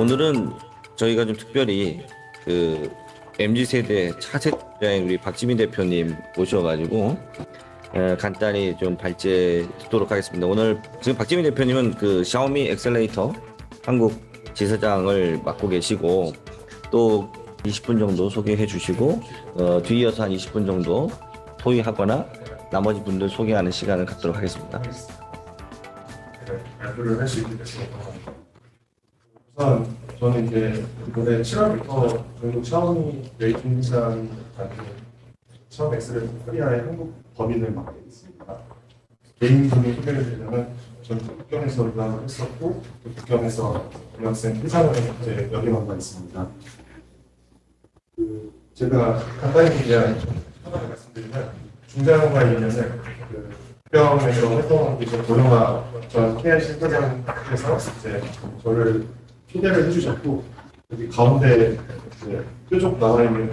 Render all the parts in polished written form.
오늘은 저희가 좀 특별히 그 MZ 세대 차세대인 우리 박지민 대표님 모셔가지고 간단히 좀 발제 듣도록 하겠습니다. 오늘 지금 박지민 대표님은 그 샤오미 엑셀레이터 한국 지사장을 맡고 계시고 또 20분 정도 소개해 주시고 뒤이어서 한 20분 정도 토의하거나 나머지 분들 소개하는 시간을 갖도록 하겠습니다. 발표를 할 수 있게 돼서 우선 저는 이제 올해 7월부터 중국 샤오미 웨이팅 회사를 가지고 샤오미 엑셀레이터 코리아의 한국 법인을 맡게 됐습니다. 개인적인 소개를 드리자면 저는 국경에서 유학을 했었고 국경에서 유학생 회장을 이제 역임한 바 있습니다. 제가 간단히 그냥 하나 말씀드리면 중장과 인연은 국경에서 활동하고 계신 고령화 전 KR 실장께서 이제 저를 초대를 해주셨고 여기 가운데 이제 뾰족 나와 있는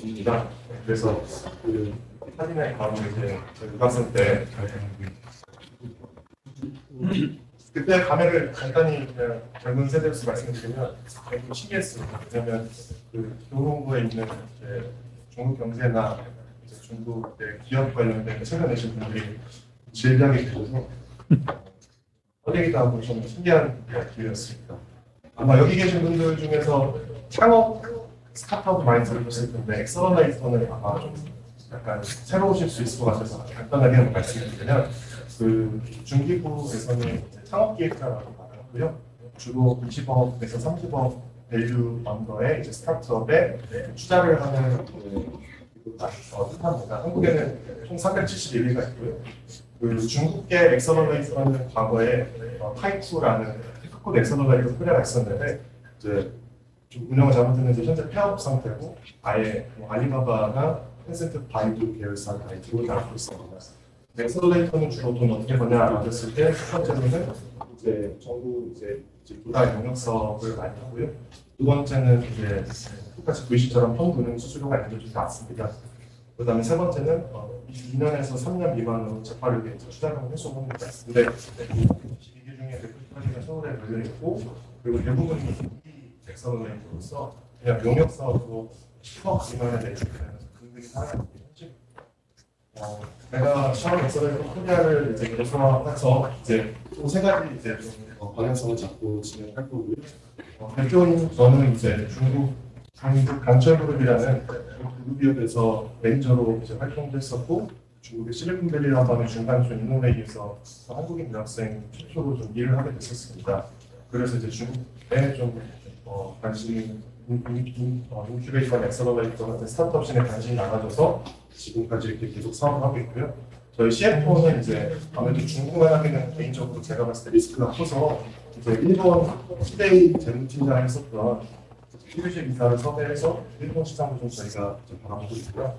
분입니다. 그래서 그 사진에 가운데 이제 유학생 때 그때 감회를 간단히 그냥 젊은 세대로서 말씀드리면 좀 신기했습니다. 왜냐하면 그 교동구에 있는 이제 중국 경제나 이제 중국의 기업 관련된 책을 내신 분들이 질량이 되셔서 어디기도 하고 좀 신기한 기회였습니다. 아마 여기 계신 분들 중에서 창업 스타트업 많이 들으셨을 텐데 엑셀러레이터는 아마 좀 약간 새로우실 수 있을 것 같아서 간단하게 한번 말씀드리면 그 중기부에서는 창업기획자라고 말하고요. 주로 20억에서 30억 밸류 언더의 이제 스타트업에 투자를 하는 뜻합니다. 한국에는 총 371개가 있고요. 그 중국계 엑셀러레이터는 과거에 타이쿠라는 테크코드 엑셀러레이터 코리아가 있었는데 이제 좀 운영을 잘못했는데 현재 폐업 상태고 아예 알리바바나 텐센트 바이두 계열사 아이티로 나오고 있습니다. 엑셀러레이터는 주로 돈 어떻게 버냐라고 했을 때 첫 번째로는 이제 정부 이제 부다 용역 사업을 많이 하고요. 두 번째는 이제 똑같이 VC처럼 펀드는 수수료가 있는 게 좀 낮습니다. 그다음에 세 번째는 2년에서 3년 미만으로 재파르게 투자금을 회수합니다. 근데 22개 중에 190가지가 서울에 걸려 있고 그리고 대부분이 이 엑셀러레이터로서 그냥 용역 사업으로 10억 미만의 매출을 내면서 금액이 살아가는 게 현실입니다. 내가 샤오미 엑셀레이터 코리아를 이제 개설해서 이제 총 세 가지 이제 좀 방향성을 잡고 진행할 거고요. 대표인 저는 이제 중국 강철그룹이라는 그룹기업에서 매니저로 이제 활동도 했었고 중국의 실리콘밸리라는 방의 중간촌 이노웨이에서 한국인 유학생 최초로 좀 일을 하게 됐었습니다. 그래서 이제 중국에 좀 관심이 인큐베이션 엑셀러레이터 같은 스타트업 씬에 관심이 많아져서 지금까지 이렇게 계속 사업을 하고 있고요. 저희 CFO는 이제 아무래도 중국만 하기는 개인적으로 제가 봤을 때 리스크가 커서 이제 일본 시대의 재무팀장을 했었던 피규식 이사를 섭외해서 일본 시장을 좀 저희가 바라보고 있고요.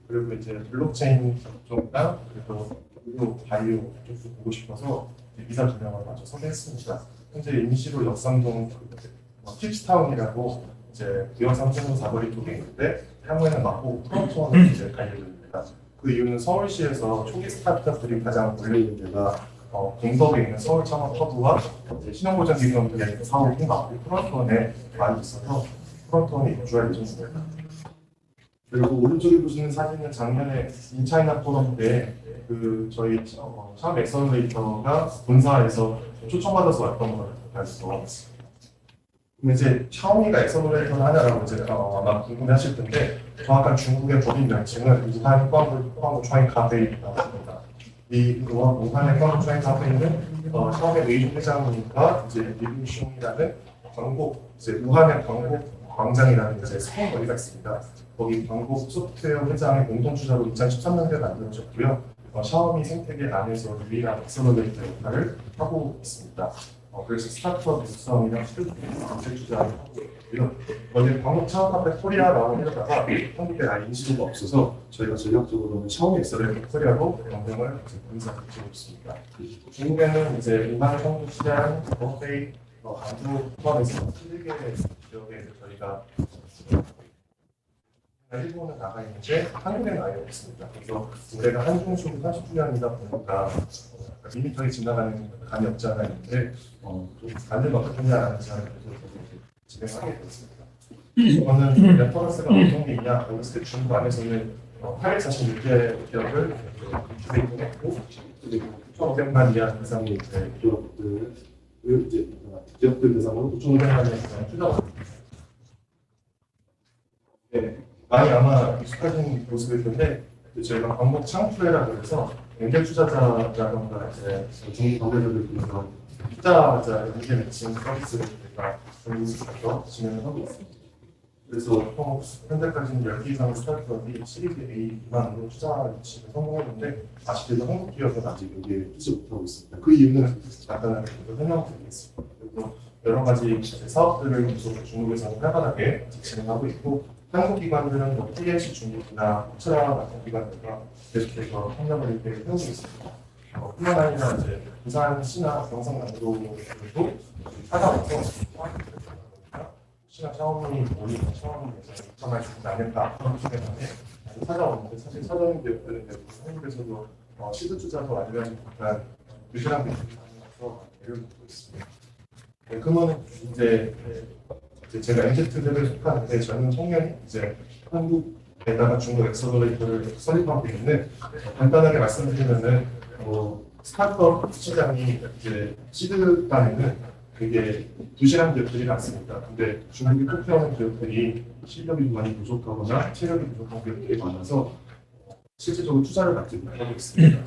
그리고 이제 블록체인 쪽이나 그리고 의료 바이오 쪽도 보고 싶어서 이사 두 명을 마저 섭외했습니다. 현재 임시로 역삼동 팁스타운이라고 이제 구역 3층 사거리 쪽에 있는데 향후에는 마포 프론트원을 이제 갈 예정입니다. 그 이유는 서울시에서 초기 스타트업들이 가장 몰려있는 데가 공덕에 있는 서울 창업 허브와 신용보장 기관들의 사업이 많고 프론트원에 많이 있어서 프론트원에 입주할 예정입니다. 그리고 오른쪽에 보시는 사진은 작년에 인차이나 포럼 때 그 저희 샤오미 엑셀러레이터가 본사에서 초청받아서 왔던 걸 알고 근데 이제 샤오미가 엑셀러레이터를 하냐라고 이제 아마 궁금해하실 텐데 정확한 중국의 법인 명칭은 우한 광고 트라인 카페이라고 합니다. 이 우한의 광고 트라인 카페이는 샤오미 웨이팅 회장님과 이제 리뷰숑이라는 광고 이제 우한의 광고 광장이라는 이제 스폰 거리가 있습니다. 거기 광고 소프트웨어 회장의 공동 주자로 2013년도에 만들어졌고요. 샤오미 생태계 안에서 유일한 엑셀러레이터 역할을 하고 있습니다. 그래서 스타트업 육성이랑 경제 투자를 하고 있고요. 원래 광고 창업 카페 코리아라고 하다가 한국에 아예 인지도가 없어서 저희가 전략적으로는 샤오미 엑셀러레이터 코리아로 명명을 인사드리고 있습니다. 중국에는 이제 우한 성주 시장, 버페이, 광주 포함해서 7개 지역에 저희가 일본은 나가 있는데 한국에 나와 있습니다. 그래서 올해가 한중수국 30주년이다 보니까 밋밋하게 지나가는 감이 없지 않아 있는데 좀 안될 어떻겠냐라는 제안을 진행하게 됐습니다. 이거는 레퍼런스가 어떤 게 있냐 그랬을 때 중국 안에서는 846개 기업을 기획했고 그리고 9,500만 이하 이상의 기업들을 기업들 대상으로 9,500만 이하 이상 투자가 네, 많이 아마 익숙하신 모습일 텐데 저희가 광목 창투회라고 해서 엔젤 투자자라던가 이제 중국 관계자들 중에서 투자자 연계 매칭 서비스를 저희가 중국에서 진행을 하고 있습니다. 그래서 총 현재까지는 10개 이상의 스타트업이 시리즈 A 기반으로 투자 유치를 성공했는데 아쉽게도 한국 기업은 아직 여기에 투자 못하고 있습니다. 그 이유는 간단하게 설명드리겠습니다. 그리고 여러 가지 사업들을 계속 중국에서는 활발하게 진행하고 있고 한국 기관들은 뭐 TLC 중국이나 호츠라 같은 기관들과 계속해서 협력을 이렇게 해오고 있습니다. 뿐만 아니라 이제 부산시나 경상남도도 찾아와서 혹시나 샤오미 모임, 샤오미 예전에 전화 주지 않을까 그런 때문에 찾아오는데 사실 찾아오는 기업들은 한국에서도 시드 투자도 아니면 약간 유실한 기업들이 많아서 애를 먹고 있습니다. 네, 그러면 이제 제가 MZ세대에 속하는데 저는 청년이 이제 한국에다가 중국 엑셀러레이터를 설립하고 있는데 간단하게 말씀드리면은 스타트업 시장이 이제 시드 단에는 되게 부실한 기업들이 많습니다. 근데 중국이 뽑혀오는 기업들이 실력이 많이 부족하거나 체력이 부족한 기업들이 많아서 실질적으로 투자를 받지 못하고 있습니다.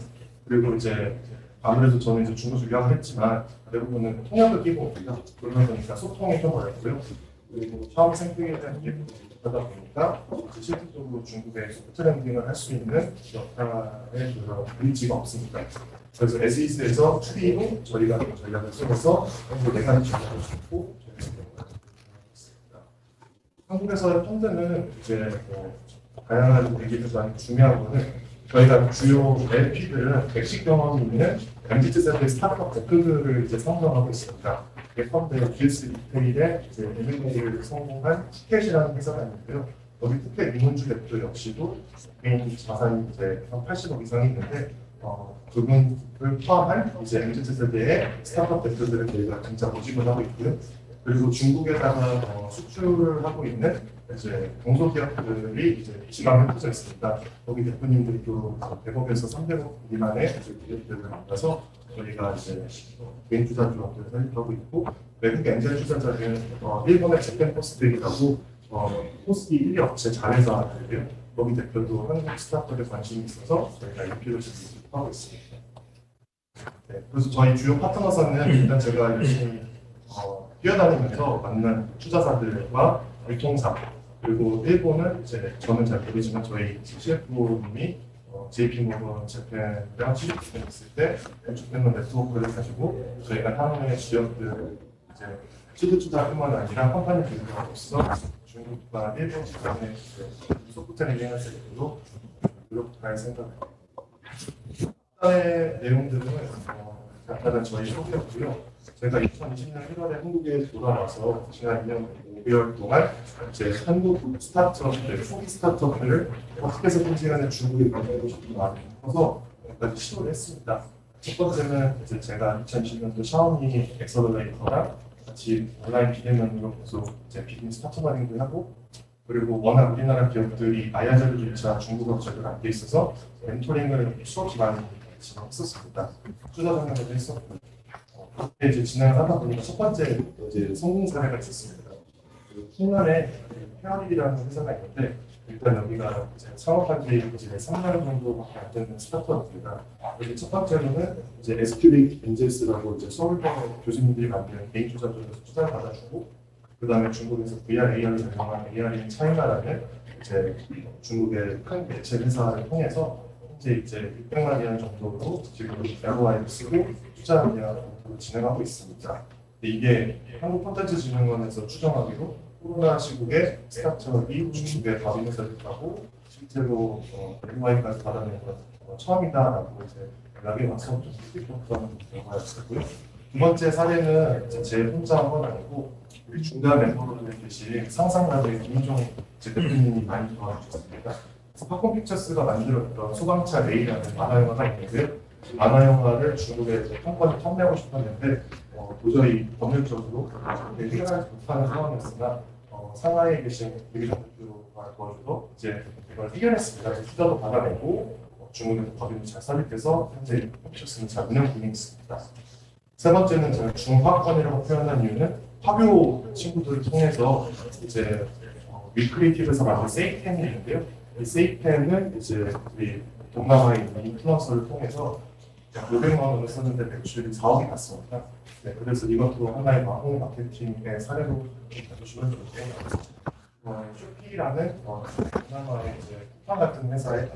그리고 이제 아무래도 저는 이제 중국에서 유학을 했지만 대부분은 통역을 끼고 옵니다. 그러다 보니까 소통이 좀 어렵고요. 그리고 처음 생태계에 대한 이해도 하다 보니까 실질적으로 중국의 소프트 랜딩을 할 수 있는 역할의 그런 의지가 없습니다. 그래서 SES에서 추리로 저희가 전략을 세워서 내가 전략을 주고 한국에서의 펀드는 이제 다양한 얘기들 많이 중요한 거는 저희가 주요 LP들은 백식 경험이 있는 MZ 세대 스타트업 대표들을 이제 선정하고 있습니다. 펀드 GS 리테일의 이제 M&A를 성공한 티켓이라는 회사가 있는데요. 여기 티켓 이문주 대표 역시도 개인 자산이 이제 한 80억 이상이 있는데 그분을 포함한 이제 MZ 세대의 스타트업 대표들을 저희가 진짜 모집을 하고 있고요. 그리고 중국에다가 수출을 하고 있는 이제 공소기업들이 이제 지방에 흩어져 있습니다. 거기 대표님들도 100억에서 300억 미만의 기업들을 만나서 저희가 이제 개인 투자 조합들을 설립하고 있고 외국 엔젤 투자자는 일본의 재팬포스트이라고 포스트 1위 업체 자회사인데요. 거기 대표도 한국 스타트업에 관심이 있어서 저희가 인피를 하고 있습니다. 네, 그래서 저희 주요 파트너사는 일단 제가 열심히 뛰어다니면서 만난 투자사들과 유통사 그리고 일본은 이제 저는 잘 모르지만 저희 CFO님이 JP모건 재팬이랑 취직을 했을 때 주택만 네트워크를 가지고 저희가 향후의 지역들 이제 시드 투자뿐만 아니라 컴퍼니 빌딩으로서 중국과 일본 간의 소프트 랜딩 할 때도 노력할 생각입니다. 일단의 내용들은 간단한 저희 소개였고요. 제가 2020년 1월에 한국에 돌아와서 지난 2년 5개월 동안 이제 한국 스타트업들, 초기 스타트업들을 어떻게 해서든지 간에 중국에 만들고 싶은 마음이 커서 몇 가지 시도를 했습니다. 첫 번째는 이제 제가 2020년도 샤오미 엑셀러레이터랑 같이 온라인 비대면으로 계속 이제 비즈니스 스타트업을 하고 그리고 워낙 우리나라 기업들이 아야자르조차 중국어 제대로 안 돼 있어서 멘토링을 수업 기반으로 진행했었습니다. 투자 장면도 했었고 그때 이제 진행을 하다 보니까 첫 번째 이제 성공 사례가 있었습니다. 풍년에 페어립이라는 회사가 있는데 일단 여기가 이제 창업한 지 이제 3년 정도밖에 안 되는 스타트업입니다. 여기 첫 번째로는 이제 SQB 엔젤스라고 이제 서울대 교수님들이 만든 개인 투자자에서 투자를 받아주고 그 다음에 중국에서 VR, AR을 운영한 AR인 차이나라는 이제 중국의 큰 매체 회사를 통해서 현재 이제 600만 위안 정도로 지금 ROI를 쓰고 투자 계약을 진행하고 있습니다. 근데 이게 한국콘텐츠진흥원에서 추정하기로 코로나 시국에 스타트업이 중국에 바로 설립하고 실제로 ROI까지 받아낸 건 처음이다라고 이제 연락이 와서 좀 뜻깊었던 결과였고요. 두 번째 사례는 제 혼자 한 건 아니고 우리 중간 멤버로 계신 상상가의 김인종 대표님이 많이 도와주셨습니다. 그래서 팝콘픽처스가 만들었던 소방차 레이라는 만화 영화가 있는데요. 만화 영화를 중국에 이제 판권을 판매하고 싶었는데 도저히 법률적으로 해결하지 못하는 상황이었으나 상하이에 계신 유기정 대표가 도와줘서 이제 이걸 해결했습니다. 투자도 받아내고 중국에서 법인이 잘 설립돼서 현재 팝픽처스는 잘 운영 중에 있습니다. 세 번째는 제가 중화권이라고 표현한 이유는 화교 친구들을 통해서 이제 위크리에이티브에서 만든 세이펜이 있는데요. 이 세이펜은 이제 우리 동남아에 있는 인플루언서를 통해서 약 500만 원을 썼는데 매출이 4억이 났습니다. 네, 그래서 이것도 하나의 마케 마케팅의 사례로 보시면 좋겠고요. 쇼피라는 동남아의 이제 쿠팡 같은 회사의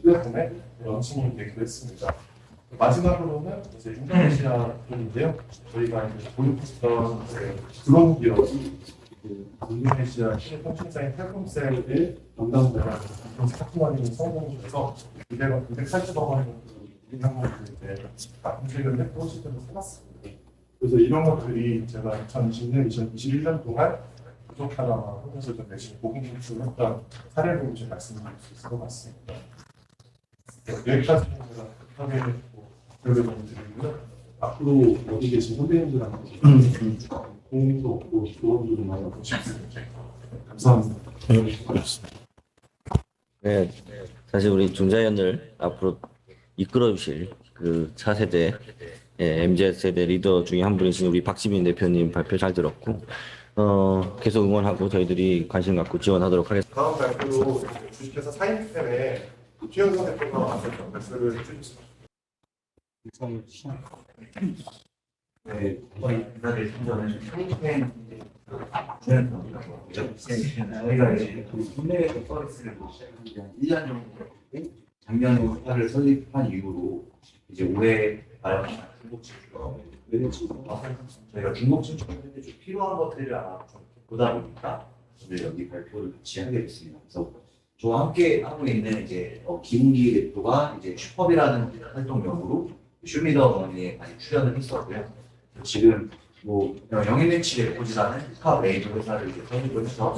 플랫폼에 런칭이 되기도 했습니다. 마지막으로는 이제 인도네시아 쪽인데요. 저희가 이제 보유했던 드론 기업이 인도네시아 통신사인 텔콤셀을 담당자라는 스타트머니 성공해서 280억 원의 인상물을 이제 납품을 했고 실제로 사놨습니다. 그래서 이런 것들이 제가 2020년, 2021년 동안 부족하다만 하면서 좀 열심히 고공분수를 했던 사례로 좀 말씀드릴 수 있을 것 같습니다. 여기까지 제가 급하게 그런 분들이고요. 앞으로 어디 계신 선배님들한테 공도 없고 조언도 좀 많이 얻고 싶습니다. 감사합니다. 네, 사실 우리 중자연을 앞으로 이끌어 주실 그 차세대 MZ 세대 리더 중에 한 분이신 우리 박지민 대표님 발표 잘 들었고 계속 응원하고 저희들이 관심 갖고 지원하도록 하겠습니다. 다음 발표로 주식회사 사인템에 최영선 대표가 와서 발표를 해주셨습니다. 네, 저희 부사들 선전은 사인펜 저희가 이제 국내에서 서비스를 시작한 지 한 1년 정도 됐고 작년에 회사를 설립한 이후로 이제 올해 말 중국 진출로 저희가 중국 진출하는데 좀 필요한 것들을 아마 좀 보다 보니까 오늘 여기 발표를 같이 하게 됐습니다. 그래서 저와 함께 하고 있는 이제 김웅기 대표가 이제 슈퍼비라는 활동명으로 쇼미더머니에 많이 출연을 했었고요. 지금 뭐 영앤벤치 레포즈라는 힙합 레이블 회사를 이제 설립을 해서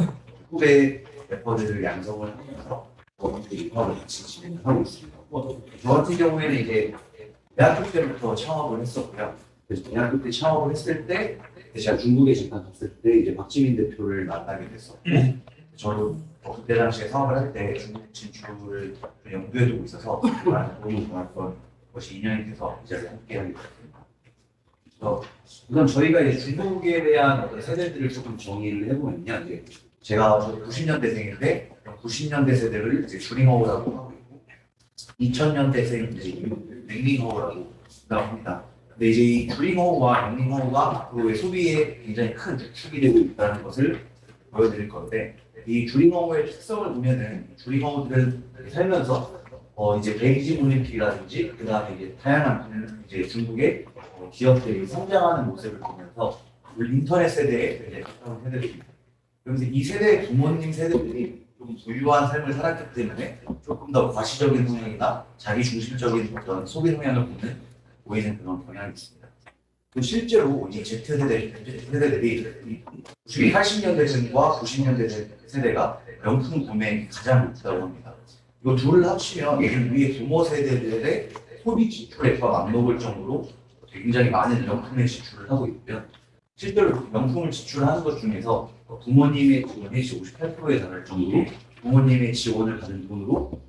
후배 래퍼들을 양성을 하면서 힙합을 같이 진행을 하고 있습니다. 저 같은 경우에는 이제 대학교 때부터 창업을 했었고요. 그래서 대학교 때 창업을 했을 때 제가 중국에 잠깐 갔을 때 이제 박지민 대표를 만나게 됐었고 저도 그때 당시에 사업을 할 때 중국 진출을 좀 염두에 두고 있어서 너무 좋았던 것이 인연이 돼서 이 자리에 함께하게 됐습니다. 그래서 우선 저희가 이제 중국에 대한 어떤 세대들을 조금 정의를 해보면요, 이제 제가 90년대생인데 90년대 세대를 이제 주링어우라고 하고 있고 2000년대생 이제 링링어우라고 합니다. 근데 이제 이 주링어우와 링링어우가 앞으로의 소비에 굉장히 큰 축이 되고 있다는 것을 보여드릴 건데 이 주링어우의 특성을 보면은 주링어우들은 살면서 이제 베이징 올림픽이라든지 그 다음에 이제 다양한 이제 중국의 기업들이 성장하는 모습을 보면서 인터넷 세대에 이제 가까운 세대들입니다. 그러면서 이 세대의 부모님 세대들이 좀 부유한 삶을 살았기 때문에 조금 더 과시적인 성향이나 자기 중심적인 어떤 소비 성향을 보이는 그런 경향이 있습니다. 또 실제로 이 세대들이 80년대생과 90년대 세대가 명품 구매액이 가장 높다고 합니다. 이거 둘을 합치면 우리의 부모 세대들의 소비 지출액과 맞먹을 정도로 굉장히 많은 명품에 지출을 하고 있고요. 실제로 명품을 지출하는 것 중에서 부모님의 지원이 58%에 달할 정도로 부모님의 지원을 받은 돈으로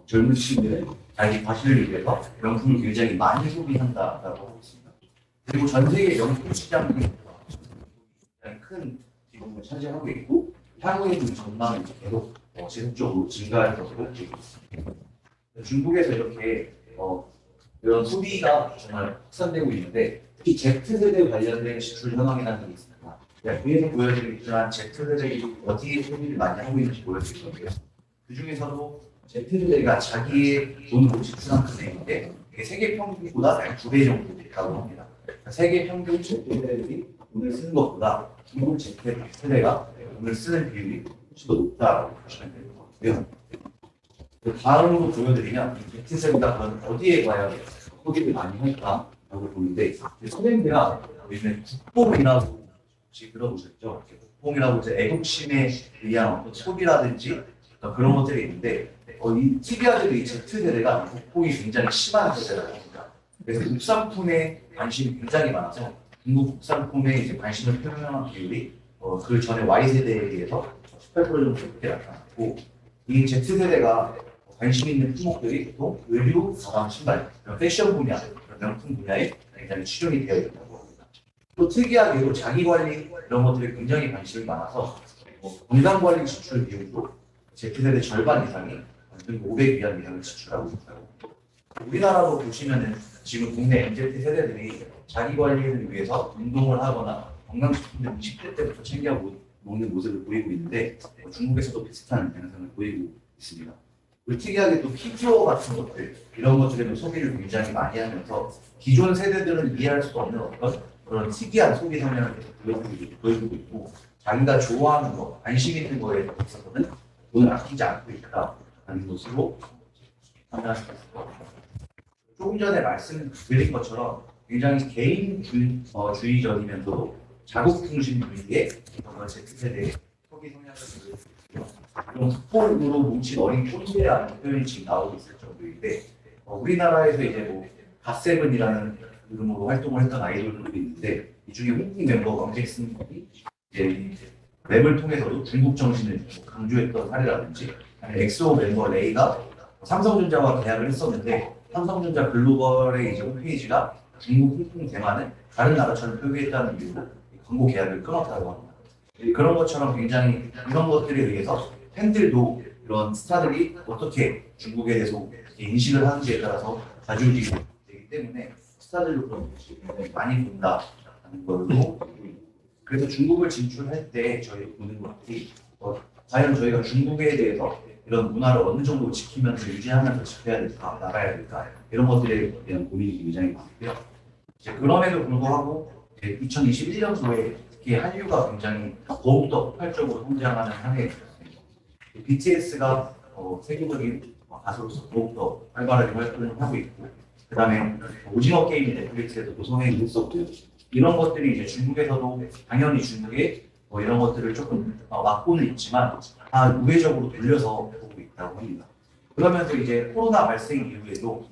젊은 층들의 자기 과실을 위해서 명품을 굉장히 많이 소비한다라고 하고 있습니다. 그리고 전 세계 명품 시장이 굉장히 큰 비중을 차지하고 있고 향후에 좀 전망은 계속 지속적으로 증가할 것으로 보고 있습니다. 중국에서 이렇게 이런 소비가 정말 확산되고 있는데 특히 Z세대 관련된 지출 현황이라는 게 있습니다. 위에서 보여드리겠지만 Z세대들이 어떻게 소비를 많이 하고 있는지 보여드릴 건데요. 그 중에서도 Z세대가 자기의 돈으로 지출한 금액인데 이게 세계 평균보다 약 2배 정도 됐다고 합니다. 그러니까 세계 평균 Z세대들이 돈을 쓰는 것보다 중국 Z세대가 돈을 쓰는 비율이 훨씬 더 높다고 보시면 될 것 같고요. 다음으로 보여드리면 Z세대가 그럼 어디에 과연 소비를 많이 할까라고 보는데 선생님들아 요즘에 국뽕이라고 혹시 들어보셨죠? 국뽕이라고 이제 애국심에 의한 어떤 소비라든지 그런 것들이 있는데 이 TV아들도 이 Z세대가 국뽕이 굉장히 심한 세대라고 합니다. 그래서 국산품에 관심이 굉장히 많아서 중국 국산품에 이제 관심을 표명한 비율이 그 전에 Y세대에 비해서 18% 정도 높게 나타났고 이 Z세대가 관심 있는 품목들이 보통 의류, 가방, 신발, 패션 분야, 명품 분야에 굉장히 치중이 되어 있다고 합니다. 또 특이하게도 자기 관리 이런 것들에 굉장히 관심이 많아서 건강 관리 지출 비용도 Z세대 절반 이상이 완전 500위안 이상을 지출하고 있다고. 우리나라도 보시면은 지금 국내 MZ 세대들이 자기 관리를 위해서 운동을 하거나 건강식품을 20대 때부터 챙겨 먹는 모습을 보이고 있는데 중국에서도 비슷한 현상을 보이고 있습니다. 그리고 특이하게 또 피규어 같은 것들 이런 것들에도 소비를 굉장히 많이 하면서 기존 세대들은 이해할 수 없는 어떤 그런 특이한 소비 성향을 계속 보여주고 있고 자기가 좋아하는 거, 관심 있는 거에 있어서는 돈을 아끼지 않고 있다는 것으로 판단할 수 있을 것 같아요. 조금 전에 말씀드린 것처럼 굉장히 개인주의적이면서도 자국중심주의의 정말 Z세대의 소비 성향을 보여주고 그런 흑볼으로 뭉친 어린 꼰대라는 표현이 지금 나오고 있을 정도인데 우리나라에서 이제 뭐 갓세븐이라는 이름으로 활동을 했던 아이돌들도 있는데 이 중에 홍콩 멤버 왕잭슨이 이제 랩을 통해서도 중국 정신을 강조했던 사례라든지 아니면 엑소 멤버 레이가 삼성전자와 계약을 했었는데 삼성전자 글로벌의 이제 홈페이지가 중국, 홍콩, 대만은 다른 나라처럼 표기했다는 이유로 광고 계약을 끊었다고 합니다. 그런 것처럼 굉장히 이런 것들에 의해서 팬들도 이런 스타들이 어떻게 중국에 대해서 인식을 하는지에 따라서 좌지우지가 되기 때문에 스타들도 그런 것이 굉장히 많이 본다는 걸로 그래서 중국을 진출할 때 저희가 보는 것이 과연 저희가 중국에 대해서 이런 문화를 어느 정도 지키면서 유지하면서 지켜야 될까, 나가야 될까 이런 것들에 대한 고민이 굉장히 많고요. 이제 그럼에도 불구하고 2021년도에 특히 한류가 굉장히 더욱더 폭발적으로 성장하는 한 해였습니다. BTS가 세계적인 가수로서 더욱더 활발하게 활동을 하고 있고 그 다음에 오징어 게임이 넷플릭스에서도 성행을 했었고 이런 것들이 이제 중국에서도 당연히 중국에 이런 것들을 조금 막고는 있지만 다 우회적으로 돌려서 보고 있다고 합니다. 그러면서 이제 코로나 발생 이후에도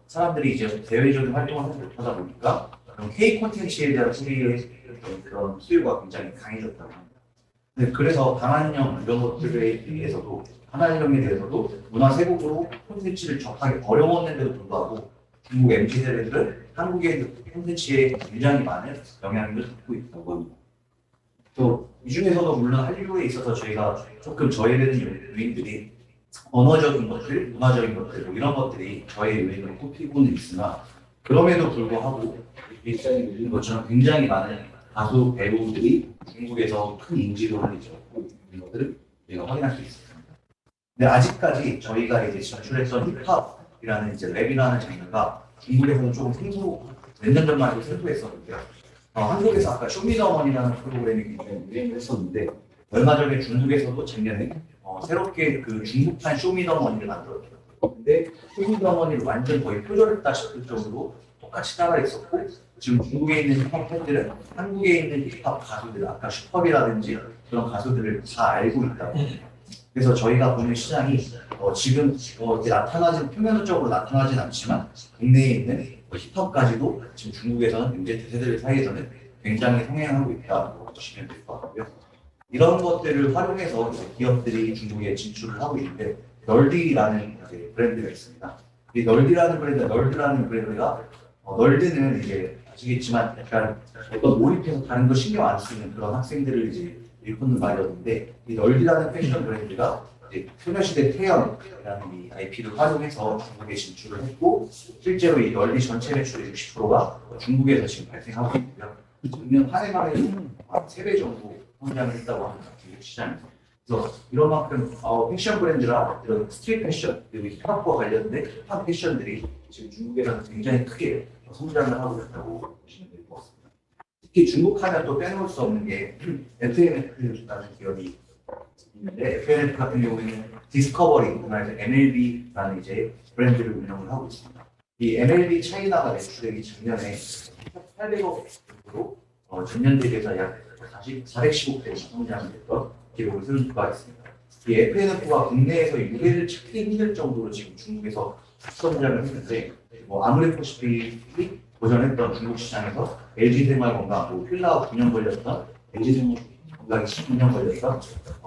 사람들이 이제 대외적인 활동을 하지 못하다 보니까 K 콘텐츠에 대한 소비의 그런 수요가 굉장히 강해졌다고 합니다. 네, 그래서 방한령 이런 것들에 대해서도 방한령에 대해서도 문화 세국으로 콘텐츠를 접하기 어려웠는데도 불구하고 중국 MZ 세대들은 한국의 콘텐츠에 굉장히 많은 영향을 받고 있다고 합니다. 또 이 중에서도 물론 한류에 있어서 저희가 조금 저해되는 요인들이 언어적인 것들, 문화적인 것들 이런 것들이 저의 요인으로 꼽히고는 있으나 그럼에도 불구하고 일상에 누리는 것처럼 굉장히 많은 가수 배우들이 중국에서 큰 인지도를 얻고 있는 것들을 저희가 확인할 수 있습니다. 근데 아직까지 저희가 이제 진출했던 힙합이라는 이제 랩이라는 장르가 중국에서는 조금 몇 년 전만 해도 생소했었는데요. 한국에서 아까 쇼미더머니라는 프로그램이 굉장히 유행했었는데 얼마 전에 중국에서도 작년에 새롭게 그 중국판 쇼미더머니를 만들었어요. 근데 쇼미더머니를 완전 거의 표절했다 싶을 정도로 똑같이 따라했었고 지금 중국에 있는 힙합 팬들은 한국에 있는 힙합 가수들 아까 슈퍼이라든지 그런 가수들을 다 알고 있다고 합니다. 그래서 저희가 보는 시장이 지금 이렇게 표면적으로 나타나진 않지만 국내에 있는 힙합까지도 지금 중국에서는 MZ 세대들 사이에서는 굉장히 성행하고 있다고 보시면 될 것 같고요. 이런 것들을 활용해서 기업들이 중국에 진출을 하고 있는데 널디라는 브랜드가 있습니다. 이 널디라는 브랜드가 널드는 이제 아시겠지만 약간 어떤 몰입해서 다른 거 신경 안 쓰는 그런 학생들을 이제 일컫는 말이었는데 이 널디라는 패션 브랜드가 이제 소녀시대 태연이라는 이 IP를 활용해서 중국에 진출을 했고 실제로 이 널디 전체 매출의 60%가 중국에서 지금 발생하고 있고요. 작년 한 해만에 3배 정도 성장을 했다고 합니다. 중국 시장에서. 그래서 이런 만큼 패션 브랜드라 이런 스트릿 패션 그리고 힙합과 관련된 힙합 패션들이 지금 중국에서는 굉장히 크게 성장을 하고 있다고 보시면 될 것 같습니다. 특히 중국 하면 또 빼놓을 수 없는 게 FNF라는 기업이 있는데 FNF 같은 경우에는 디스커버리, MLB라는 이제 브랜드를 운영을 하고 있습니다. 이 MLB 차이나가 매출액이 작년에 800억 정도로 전년 대비해서 약 415% 성장했던 기록을 세울 수가 있습니다. 이 FNF가 국내에서 유해를 찾기 힘들 정도로 지금 중국에서 성장을 했는데 아무리 보시피 도전했던 중국 시장에서 LG생활건강, 필라와 9년 걸렸던 LG생활건강이 19년 걸렸던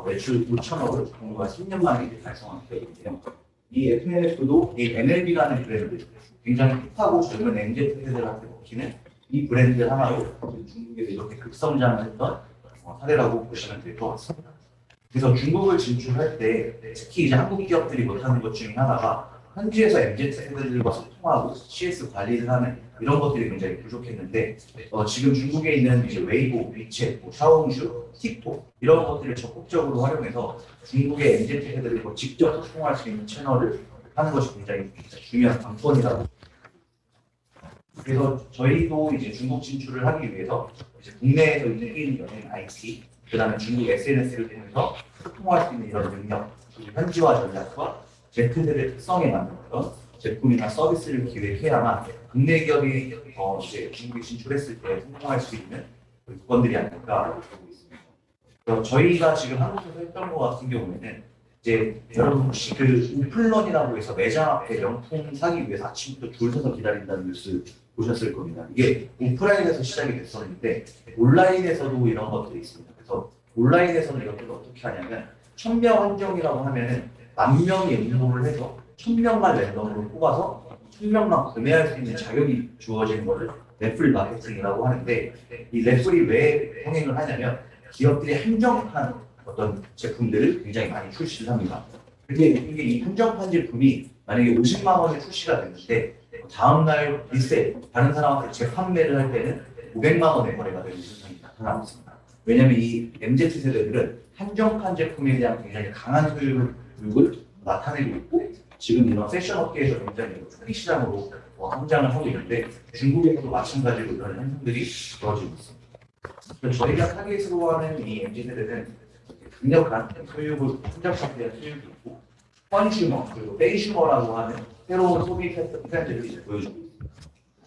매출 5천억을 정부가 10년 만에 달성하게 되는데요. 이 FNF도 이 NLB라는 브랜드, 굉장히 힙하고 젊은 MZ 세대들한테 먹히는 이 브랜드 하나로 중국에서 이렇게 급성장을 했던 사례라고 보시면 될 것 같습니다. 그래서 중국을 진출할 때 특히 이제 한국 기업들이 못하는 것 중에 하나가 현지에서 MZ 세대들과 소통하고 CS 관리를 하는 이런 것들이 굉장히 부족했는데 지금 중국에 있는 이제 웨이보, 위챗, 샤오홍슈, 틱톡 이런 것들을 적극적으로 활용해서 중국의 MZ 세대들과 직접 소통할 수 있는 채널을 하는 것이 굉장히 중요한 관건이라고. 그래서 저희도 이제 중국 진출을 하기 위해서 이제 국내에서 이긴 연예인 IT, 그다음에 중국 SNS를 통해서 소통할 수 있는 이런 능력, 그리고 현지화 전략과 제품들의 특성에 맞는 그런 제품이나 서비스를 기획해야만 국내 기업이 이제 중국에 진출했을 때 성공할 수 있는 조건들이 아닐까 보고 있습니다. 그래서 저희가 지금 한국에서 했던 것 같은 경우에는 이제 여러분 혹시 그 오픈런이라고 해서 매장 앞에 명품 사기 위해서 아침부터 줄 서서 기다린다는 뉴스 보셨을 겁니다. 이게 오프라인에서 시작이 됐었는데 온라인에서도 이런 것들이 있습니다. 그래서 온라인에서는 이것들을 어떻게 하냐면 1000명 한정이라고 하면은 10,000명이 응모를 해서 1000명만 랜덤으로 뽑아서 1000명만 구매할 수 있는 자격이 주어지는 것을 래플 마케팅이라고 하는데 이 래플이 왜 행행을 하냐면 기업들이 한정판 어떤 제품들을 굉장히 많이 출시를 합니다. 이게 이 한정판 제품이 만약에 50만 원에 출시가 됐는데 다음날 리세 다른 사람한테 재판매를 할 때는 500만 원에 거래가 되는 현상이 나타나고 있습니다. 왜냐하면 이 MZ 세대들은 한정판 제품에 대한 굉장히 강한 소유욕을 나타내고 있고 지금 이런 패션 업계에서 굉장히 초기 시장으로 성장을 하고 있는데 중국에서도 마찬가지로 이런 현상들이 벌어지고 있습니다. 그래서 저희가 타겟으로 하는 이 MZ 세대는 강력한 소유욕을 한정판에 대한 소유욕이 있고 컨슈머 그리고 페이슈머라고 하는 새로운 소비 트렌드를 이제 보여주고 있습니다.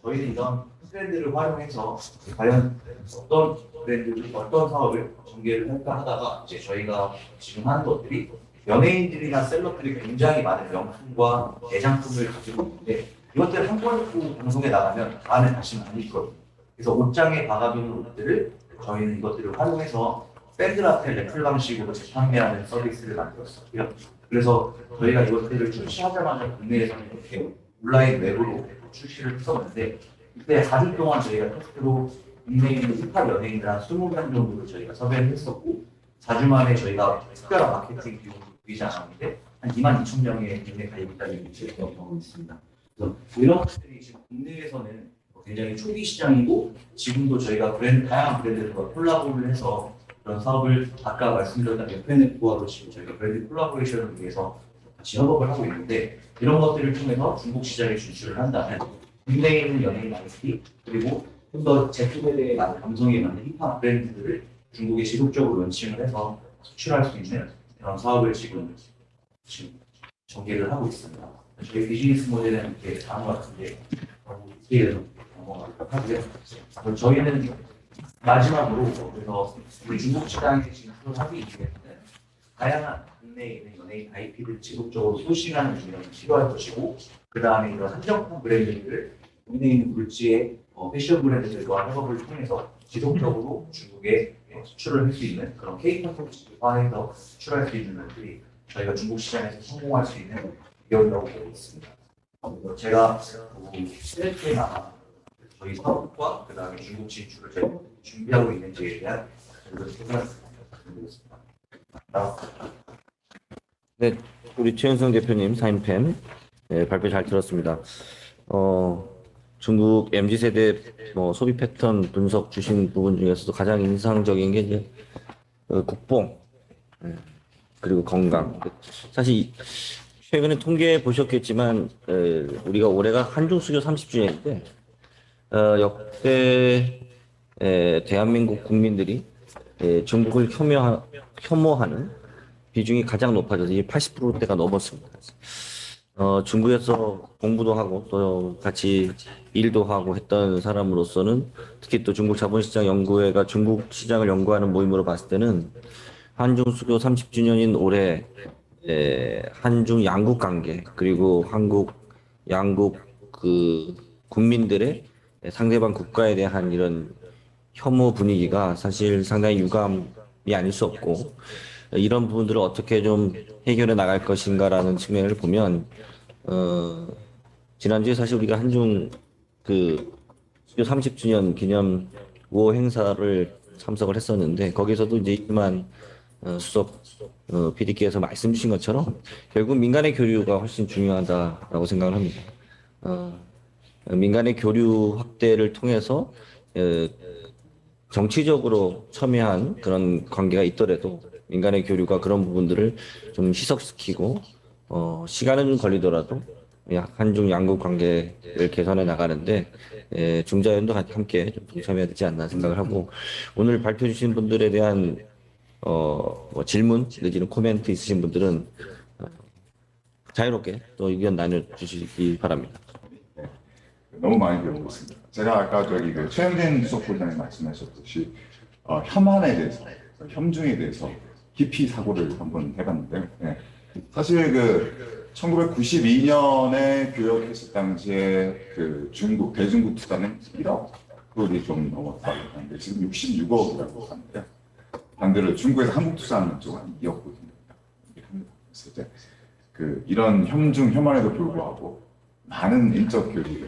저희는 이런 트렌드를 활용해서 과연 어떤 브랜드를 어떤 사업을 전개를 할까 하다가 이제 저희가 지금 하는 것들이 연예인들이나 셀럽들이 굉장히 많은 명품과 대장품을 가지고 있는데 이것들 한 번 입고 방송에 나가면 다음에 다시는 안 입거든요. 그래서 옷장에 박아두는 옷들을 저희는 이것들을 활용해서 밴드라테 래플 방식으로 재판매하는 서비스를 만들었어요. 그래서 저희가 이것들을 출시하자마자 국내에서는 이렇게 온라인 웹으로 출시를 했었는데 그때 4주 동안 저희가 테스트로 국내에 있는 힙합 연예인들 한 20명 정도를 저희가 섭외를 했었고 4주 만에 저희가 특별한 마케팅 비용을 들이지 않았는데 한 22,000명의 국내 가입자들이 제공하고 있습니다. 그래서 이런 것들이 지금 국내에서는 굉장히 초기 시장이고 지금도 저희가 다양한 브랜드들과 콜라보를 해서 그런 사업을 아까 말씀드렸던 FNF와도 지금 저희가 브랜드 콜라보레이션을 위해서 같이 협업을 하고 있는데 이런 것들을 통해서 중국 시장에 진출을 한다면 국내에 있는 연예인 IT 그리고 좀 더 제품에 대해 맞는 감성에 맞는 힙합 브랜드들을 중국에 지속적으로 런칭을 해서 수출할 수 있는 그런 사업을 지금 전개를 하고 있습니다. 저희 비즈니스 모델은 이렇게 다른 것 같은데 이해를 넘어가도록 하고요. 저희는 마지막으로 그래서 우리 중국 시장에 진출하기 위해서는 다양한 국내에 있는 연예인 IP를 지속적으로 소싱하는 운영이 필요할 것이고 그 다음에 이런 한정판 브랜드들을 국내에 있는 물지의 패션 브랜드들과 협업을 통해서 지속적으로 중국에 수출을 할 수 있는 그런 K-콘텐츠화해서 수출할 수 있는 것들이 저희가 중국 시장에서 성공할 수 있는 비결이라고 보고 있습니다. 제가 셀프나 저희 사업과 그 다음에 중국 진출을 저희 준비하고 있는지에 대한 소개를 드리겠습니다. 네, 우리 최현성 대표님 사인펜 발표 잘 들었습니다. 중국 MZ 세대 소비 패턴 분석 주신 부분 중에서도 가장 인상적인 게 이제 국뽕 그리고 건강. 사실 최근에 통계 보셨겠지만 우리가 올해가 한중 수교 30주년인데 역대 대한민국 국민들이 중국을 혐오하는 비중이 가장 높아져서 이제 80%대가 넘었습니다. 중국에서 공부도 하고 또 같이 일도 하고 했던 사람으로서는 특히 또 중국 자본시장 연구회가 중국 시장을 연구하는 모임으로 봤을 때는 한중 수교 30주년인 올해 한중 양국 관계 그리고 한국 양국 그 국민들의 상대방 국가에 대한 이런 혐오 분위기가 사실 상당히 유감이 아닐 수 없고 이런 부분들을 어떻게 좀 해결해 나갈 것인가라는 측면을 보면 어, 지난주에 사실 우리가 한중 그 수교 30주년 기념 우호 행사를 참석을 했었는데 거기서도 이제 이만 수석 PD께서 말씀 주신 것처럼 결국 민간의 교류가 훨씬 중요하다라고 생각을 합니다. 어, 민간의 교류 확대를 통해서 어, 정치적으로 첨예한 그런 관계가 있더라도 민간의 교류가 그런 부분들을 좀 희석시키고 시간은 좀 걸리더라도 한중 양국 관계를 개선해 나가는데 중자연도 함께 좀 동참해야 되지 않나 생각을 하고 오늘 발표 주신 분들에 대한 뭐 질문 내지는 코멘트 있으신 분들은 자유롭게 또 의견 나눠주시기 바랍니다. 너무 많이 배우고 있습니다. 제가 아까 저기 그 최영진 수석부장님 말씀하셨듯이 혐한에 대해서, 혐중에 대해서 깊이 사고를 한번 해봤는데요. 예. 사실 그 1992년에 교역했을 당시에 그 중국 대중국 투자는 1억 불이 좀 넘었다고 하는데 지금 66억이라고 하는데요. 반대로 중국에서 한국 투자하는 쪽은 2억 불입니다. 그래서 이제 그 이런 혐중 혐한에도 불구하고 많은 인적 교류,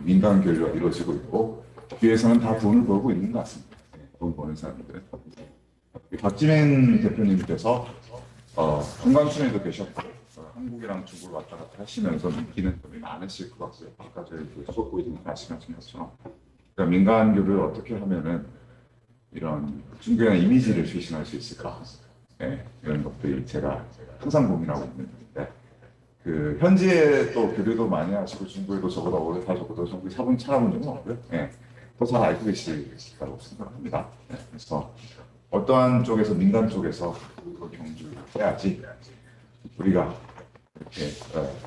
민간 교류가 이루어지고 있고 뒤에서는 다 돈을 벌고 있는 것 같습니다. 돈 버는 사람들은. 박지민 대표님께서 한강촌에도 계셨고 한국이랑 중국을 왔다 갔다 하시면서 느끼는 점이 많으실 것 같고요. 아까 저희 수석부장님 말씀하신 것처럼 그러니까 민간 교류를 어떻게 하면은 이런 중국의 이미지를 쇄신할 수 있을까? 네, 이런 것들이 제가 항상 고민하고 있는 건데 그 현지에 또 교류도 많이 하시고 중국에도 저보다 오래 사셨고 중국에 사분 찾아본 적은 없고요. 네, 또 잘 알고 계시다고 생각합니다. 네, 그래서 어떠한 쪽에서 민간 쪽에서 그 경주를 해야지 우리가 이렇게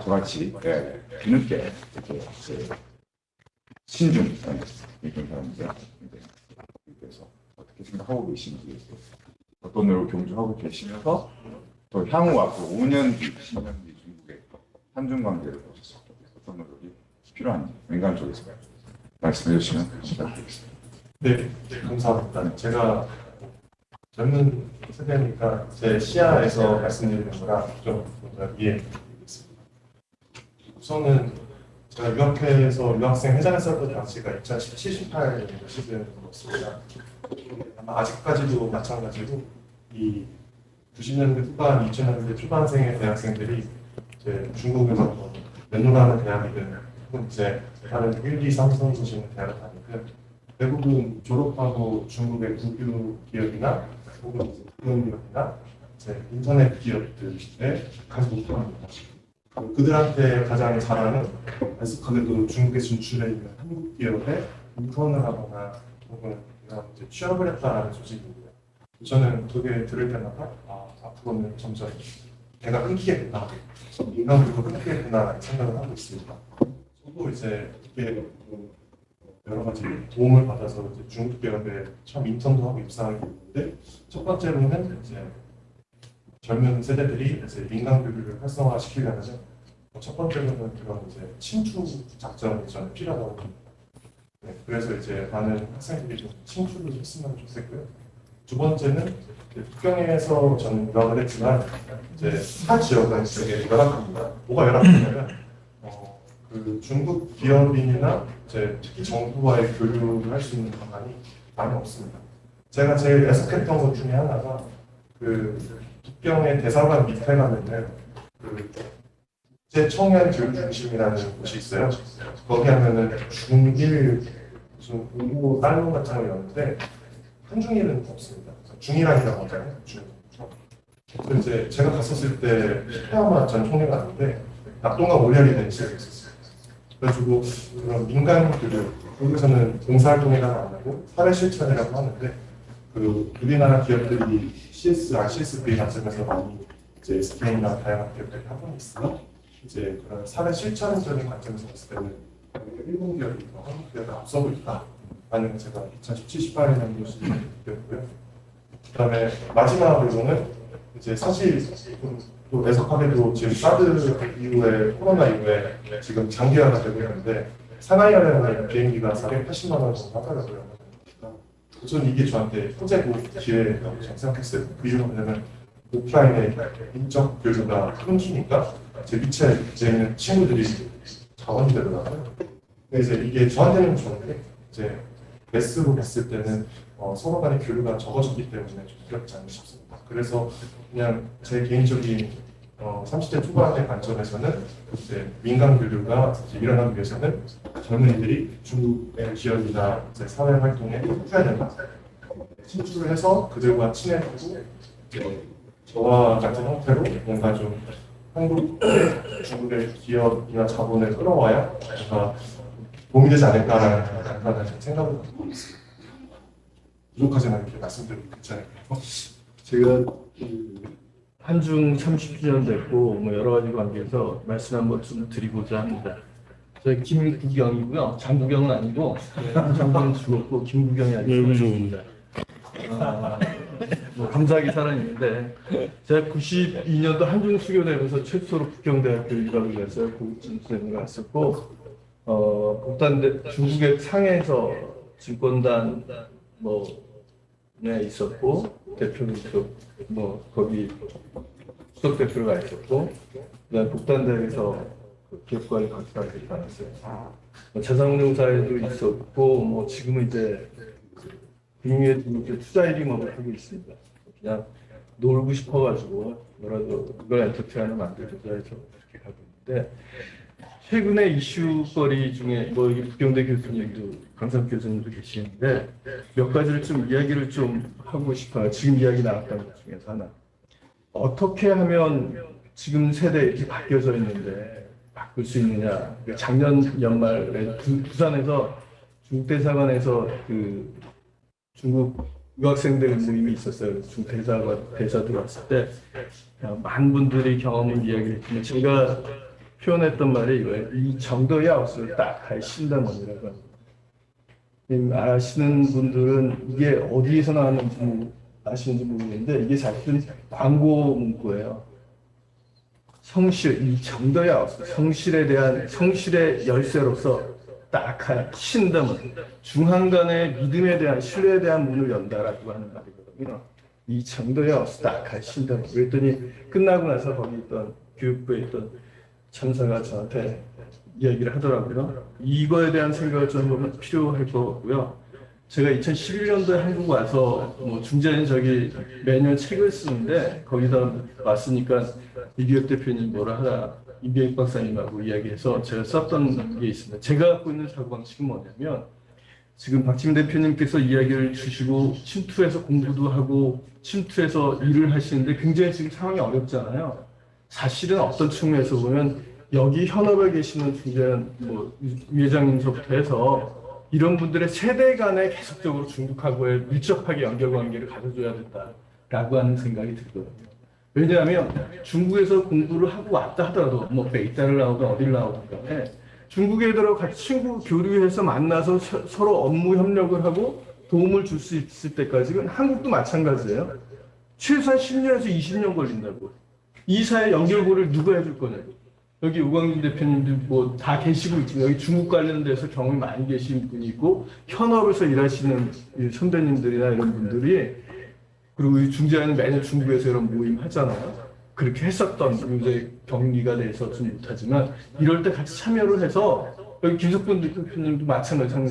저같이 뒤늦게 이렇게 신중 이런 사람들 그래서 어떻게 생각하고 계신지 어떤 노력을 경주하고 계시면서 또 향후 앞으로 5년 뒤, 10년 뒤 중국의 한중 관계를 보셔서 어떤 노력이 필요한지 민간 쪽에서 말씀해 주시면 감사드리겠습니다. 네, 감사합니다. 제가 젊은 세대니까 제 시야에서 말씀드리는 거라 좀 먼저 이해드리겠습니다. 우선은 제가 유학회에서 유학생 회장했었던 당시가 2017, 18 시즌이었습니다. 아마 아직까지도 마찬가지로 이 90년대 후반, 2000년대 초반생의 대학생들이 이제 중국에서 면접하는 대학이든 혹은 이제 다른 1, 2, 3, 4 소식의 대학을 다니든 대부분 졸업하고 중국의 국유 기업이나 혹은 이제 기업이나 이제 인터넷 기업들에 가지 못합니다. 그들한테 가장 잘하는 애석하게도 중국에 진출해 있는 한국 기업에 인턴을 하거나 혹은 이제 취업을 했다라는 소식입니다. 저는 그게 들을 때마다 앞으로는 점점 배가 끊기겠구나, 인간으로 끊기겠구나라는 생각을 하고 있습니다. 저도 이제 이게 여러 가지 도움을 받아서 이제 중국 기업에 처음 인턴도 하고 입사하게 됐는데 첫 번째로는 이제 젊은 세대들이 이제 민간 교류를 활성화시키려면 첫 번째로는 그런 이제 침투 작전이 저는 필요하다고 봅니다. 네, 그래서 이제 많은 학생들이 좀 침투를 했으면 좋겠고요. 두 번째는 북경에서 저는 유학을 했지만 이제 타 지역은 되게 열악합니다. 뭐가 열악하냐면 그 중국 기업인이나 이제 특히 정부와의 교류를 할 수 있는 방안이 많이 없습니다. 제가 제일 애석했던 것 중에 하나가 그 북경의 대사관 밑에 가면은 그 국제 청년 교육 중심이라는 곳이 있어요. 거기 하면은 중일 무슨 공부 딸론 같은 걸 여는데 한중일은 없습니다. 중일안이라고 하잖아요. 그래서 이제 제가 갔었을 때 태아마 전 총리가 왔는데 낙동강 올려리 된 지역이 있었어요. 그래가지고 그런 민간 교류, 여기서는 봉사활동이라고 안 하고 사회실천이라고 하는데 그 우리나라 기업들이 CSB 같으면서 많이 이제 SK나 다양한 기업들이 하고 있으나 이제 그런 사회 실천적인 관점에서 봤을 때는 일본 기업이 한국 기업을 앞서고 있다라는 제가 2017-18년도 시기였고요. 그다음에 마지막으로는 이제 사실 또 애석하게도 지금 사드 이후에 코로나 이후에 지금 장기화가 되고 있는데 상하이라는 비행기가 480만 원 정도 하더라고요. 우선 이게 저한테 호재고 기회라고 저는 생각했어요. 그 이유는 뭐냐면 오프라인의 인적 교류가 끊기니까 제 밑에 있는 친구들이 자원이 되더라고요. 근데 이제 이게 저한테는 좋은데 이제 매스로 봤을 때는 서로 간의 교류가 적어졌기 때문에 좀 두렵지 않나 싶습니다. 그래서 그냥 제 개인적인 30대 초반의 관점에서는 이제 민간 교류가 이제 일어나기 위해서는 젊은이들이 중국의 기업이나 이제 사회 활동에 해야 된다. 친출을 해서 그들과 친해지고 이제 저와 같은 형태로 뭔가 좀 한국의 중국의 기업이나 자본을 끌어와야 뭔가 도움이 되지 않을까라는 간단한 생각을 갖고 있습니다. 부족하지만 이렇게 말씀드리면 괜찮을까요? 제가 한중 30주년 됐고 뭐 여러 가지 관계에서 말씀 한번 좀 드리고자 합니다. 저희 김구경이고요. 장구경은 아니고 장구경은 죽었고 김구경이 아니고 죽습니다. 뭐 감사하게 살아있는데 제가 92년도 한중 수교되면서 최초로 북경대학교 유학을 갔어요. 고급진수생을 갔었고 중국의 상해에서 증권단 네 있었고 대표는 뭐 거기 수석 대표가 있었고 그다음 북단대에서 기업관리 강사를 다녔어요. 자산운용사에도 있었고 뭐 지금은 이제 금융에 투자 일임업을 하고 있습니다. 그냥 놀고 싶어가지고 뭐라도 이걸 엔터테인을 만들고자 해서 그렇게 가고 있는데 최근에 이슈거리 중에 뭐 여기 북경대 교수님도 강삼 교수님도 계시는데 몇 가지를 좀 이야기를 좀 하고 싶어요. 지금 이야기 나왔던 것 중에서 하나. 어떻게 하면 지금 세대 이렇게 바뀌어져 있는데 바꿀 수 있느냐. 작년 연말에 부산에서 중국 대사관에서 그 중국 유학생들 모임이 있었어요. 중국 대사 들어왔을 때 많은 분들이 경험을 이야기를 했지만 제가 표현했던 말이 이거예요. 이 정도의 아웃을 딱 할 신담원이라고 합니다. 아시는 분들은 이게 어디에서 나왔는지 아시는지 모르겠는데 이게 사실은 광고 문구예요. 성실, 이 정도의 아웃을 성실의 열쇠로서 딱 할 신담원, 중한간의 믿음에 대한 신뢰에 대한 문을 연다라고 하는 말이거든요. 이 정도의 아웃을 딱 할 신담원. 그랬더니 끝나고 나서 거기 있던 교육부에 있던 참사가 저한테 이야기를 하더라고요. 이거에 대한 생각을 좀 해보면 필요할 거고요. 제가 2011년도에 한국 와서 뭐 중재는 저기 매년 책을 쓰는데 거기다 왔으니까 이기혁 대표님 뭐라 하라 이기혁 박사님하고 이야기해서 제가 썼던 게 있습니다. 제가 갖고 있는 사고방식은 뭐냐면 지금 박지민 대표님께서 이야기를 주시고 침투해서 공부도 하고 침투해서 일을 하시는데 굉장히 지금 상황이 어렵잖아요. 사실은 어떤 측면에서 보면 여기 현업에 계시는 중재한 뭐 회장님서부터 해서 이런 분들의 세대 간에 계속적으로 중국하고의 밀접하게 연결관계를 가져줘야 된다라고 하는 생각이 들거든요. 왜냐하면 중국에서 공부를 하고 왔다 하더라도 뭐 베이타를 나오든 어딜 나오든 간에 중국 애들하고 같이 친구 교류해서 만나서 서로 업무 협력을 하고 도움을 줄 수 있을 때까지는 한국도 마찬가지예요. 최소한 10년에서 20년 걸린다고. 이 사회 연결고리를 누가 해줄 거냐고. 여기 우광준 대표님도 뭐 다 계시고 있지만 여기 중국 관련돼서 경험이 많이 계신 분이 있고 현업에서 일하시는 선배님들이나 이런 분들이 그리고 중재하는 매년 중국에서 이런 모임 하잖아요. 그렇게 했었던 요새 경기가 돼서 좀 못하지만 이럴 때 같이 참여를 해서 여기 김석분 대표님도 마찬가지로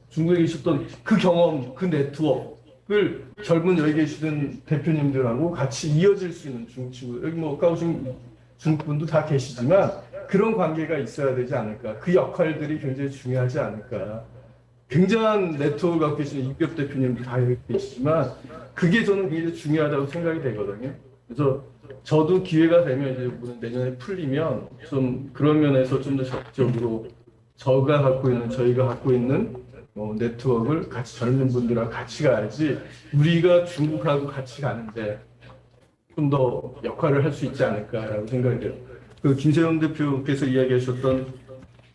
중국에 계셨던 그 경험, 그 네트워크를 젊은 여기 계시던 대표님들하고 같이 이어질 수 있는 중국 친구 여기 뭐 까오신 중국 분도 다 계시지만 그런 관계가 있어야 되지 않을까. 그 역할들이 굉장히 중요하지 않을까. 굉장한 네트워크가 갖고 계시는 이기혁 대표님도 다 계시지만 그게 저는 굉장히 중요하다고 생각이 되거든요. 그래서 저도 기회가 되면 이제 내년에 풀리면 좀 그런 면에서 좀 더 적극적으로 저희가 갖고 있는 네트워크를 같이 젊은 분들하고 같이 가야지 우리가 중국하고 같이 가는데 좀 더 역할을 할 수 있지 않을까라고 생각이 돼요. 그 김세영 대표께서 이야기하셨던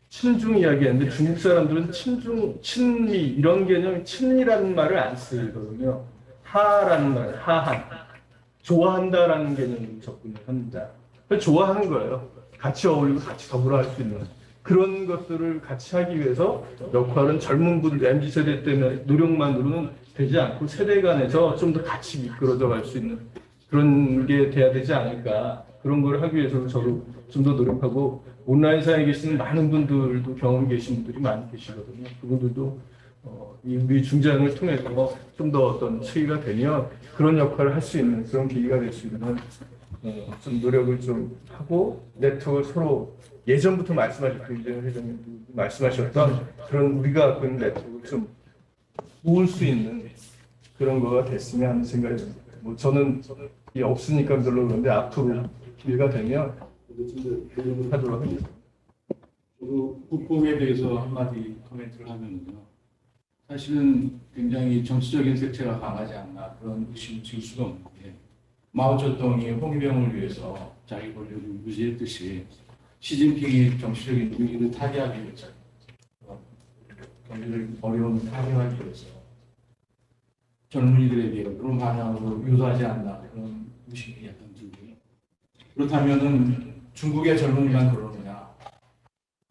친중 이야기했는데 중국 사람들은 친중, 친미 이런 개념, 친이라는 말을 안 쓰거든요. 하라는 말, 하한. 좋아한다라는 개념으로 접근을 합니다. 좋아하는 거예요. 같이 어울리고 같이 더불어 할 수 있는 그런 것들을 같이 하기 위해서 역할은 젊은 분들, MZ세대 때문에 노력만으로는 되지 않고 세대 간에서 좀 더 같이 미끄러져 갈 수 있는 그런 게 돼야 되지 않을까. 그런 걸 하기 위해서는 저도 좀 더 노력하고 온라인상에 계시는 많은 분들도 경험 계신 분들이 많이 계시거든요. 그분들도 우리 중장을 통해서 좀 더 어떤 체계가 되면 그런 역할을 할 수 있는 그런 계기가 될 수 있는 좀 노력을 좀 하고 네트워크를 서로 예전부터 말씀하셨던 이재명 회장님도 말씀하셨던 그런 우리가 갖고 있는 네트워크를 좀 모을 수 있는 그런 거가 됐으면 하는 생각이 듭니다. 뭐 저는 이게 없으니까 별로 그런데 앞으로 기회가 되면 좀 노력을 하도록 하겠습니다. 저도 국뽕에 대해서 한마디 코멘트를 하면요. 사실은 굉장히 정치적인 색채가 강하지 않나 그런 의심을 지을 수가 없는 게 마오쩌둥이 홍위병을 위해서 자기 권력을 유지했듯이 시진핑이 정치적인 위기를 타개하기 위해서 경제적인 어려움을 타개하기 위해서 젊은이들에게 그런 방향으로 유도하지 않나 그런 의심이 약간 들고요. 그렇다면은 중국의 젊은이만 그러느냐